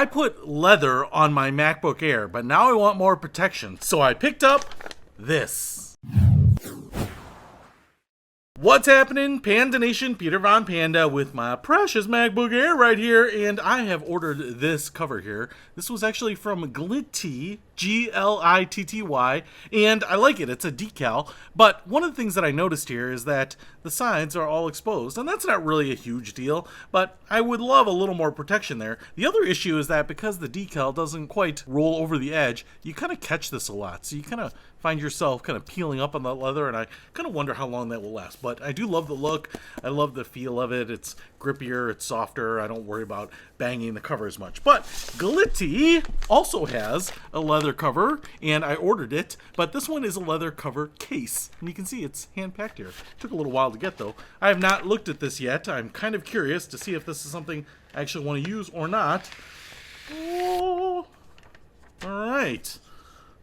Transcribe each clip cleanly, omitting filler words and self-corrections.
I put leather on my MacBook Air, but now I want more protection. So I picked up this. What's happening, Panda Nation? Peter Von Panda with my precious MacBook Air right here, and I have ordered this cover here. This was actually from Glitty, Glitty, and I like it. It's a decal, but one of the things that I noticed here is that the sides are all exposed, and that's not really a huge deal, but I would love a little more protection there. The other issue is that because the decal doesn't quite roll over the edge, you kind of catch this a lot, so you kind of find yourself kind of peeling up on the leather, and I kind of wonder how long that will last. But I do love the look. I love the feel of it. It's grippier, it's softer. I don't worry about banging the cover as much. But Glitty also has a leather cover, and I ordered it, but this one is a leather cover case. And you can see it's hand-packed here. Took a little while to get, though. I have not looked at this yet. I'm kind of curious to see if this is something I actually want to use or not. Oh, all right.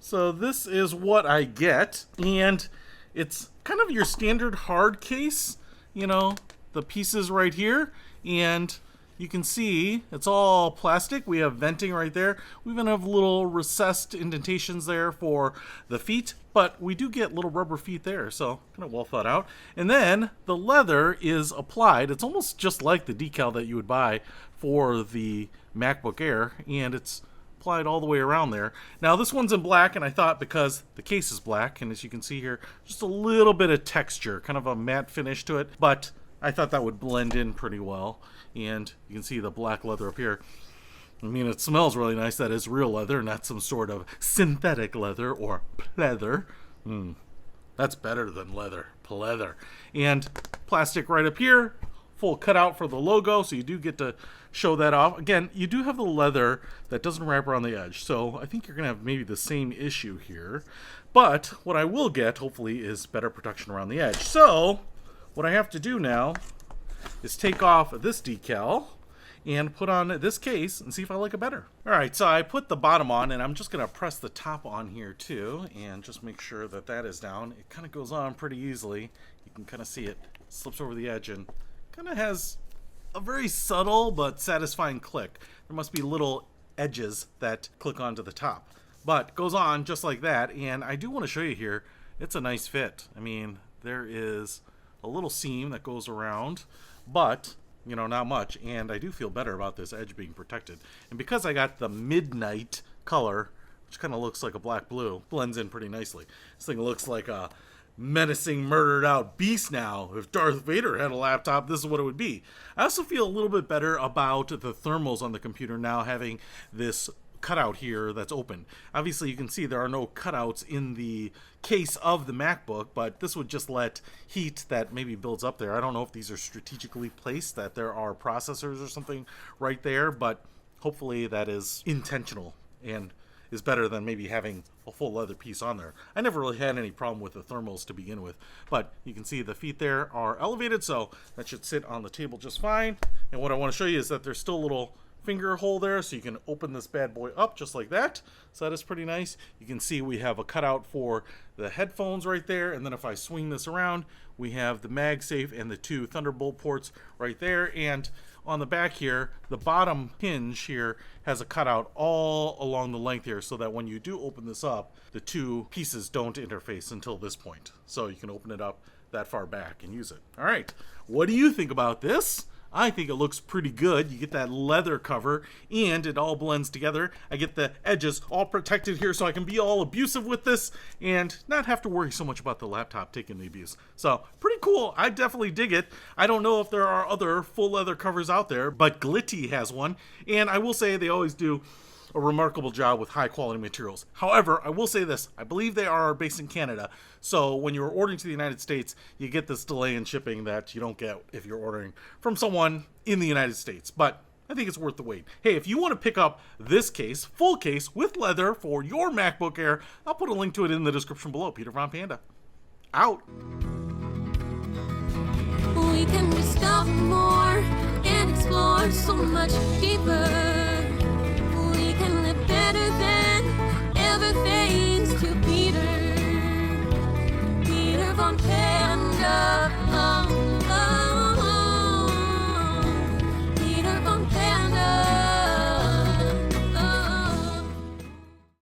So this is what I get, and it's kind of your standard hard case, you know, the pieces right here, and you can see it's all plastic. We have venting right there. We even have little recessed indentations there for the feet, but we do get little rubber feet there, so kind of well thought out. And then the leather is applied. It's almost just like the decal that you would buy for the MacBook Air, and it's applied all the way around there. Now this one's in black, and I thought because the case is black, and as you can see here, just a little bit of texture, kind of a matte finish to it, but I thought that would blend in pretty well. And you can see the black leather up here. I mean, it smells really nice. That is real leather, not some sort of synthetic leather or pleather. That's better than leather, pleather. And plastic right up here, full cutout for the logo, so you do get to show that off. Again, you do have the leather that doesn't wrap around the edge, so I think you're gonna have maybe the same issue here. But what I will get, hopefully, is better protection around the edge. So what I have to do now is take off this decal and put on this case and see if I like it better. All right, so I put the bottom on, and I'm just gonna press the top on here too, and just make sure that that is down. It kind of goes on pretty easily. You can kind of see it slips over the edge and kind of has a very subtle but satisfying click. There must be little edges that click onto the top, but goes on just like that. And I do want to show you here, it's a nice fit. I mean, there is a little seam that goes around, but you know, not much, and I do feel better about this edge being protected. And because I got the midnight color, which kind of looks like a black blue, blends in pretty nicely. This thing looks like a menacing, murdered out beast now. If Darth Vader had a laptop, this is what it would be. I also feel a little bit better about the thermals on the computer now having this cutout here that's open. Obviously you can see there are no cutouts in the case of the MacBook, but this would just let heat that maybe builds up there. I don't know if these are strategically placed, that there are processors or something right there, but hopefully that is intentional and is better than maybe having a full leather piece on there. I never really had any problem with the thermals to begin with, but you can see the feet there are elevated, so that should sit on the table just fine. And what I want to show you is that there's still a little finger hole there, so you can open this bad boy up just like that. So that is pretty nice. You can see we have a cutout for the headphones right there, and then if I swing this around, we have the MagSafe and the two Thunderbolt ports right there. And on the back here, the bottom hinge here has a cutout all along the length here, so that when you do open this up, the two pieces don't interface until this point. So you can open it up that far back and use it. All right, what do you think about this? I think it looks pretty good. You get that leather cover and it all blends together. I get the edges all protected here so I can be all abusive with this and not have to worry so much about the laptop taking the abuse. So pretty cool. I definitely dig it. I don't know if there are other full leather covers out there, but Glitty has one. And I will say they always do a remarkable job with high quality materials. However, I will say this, I believe they are based in Canada, so when you're ordering to the United States, you get this delay in shipping that you don't get if you're ordering from someone in the United States, but I think it's worth the wait. Hey, if you want to pick up this case, full case with leather for your MacBook Air, I'll put a link to it in the description below. Peter Von Panda, out. We can discover more and explore so much deeper.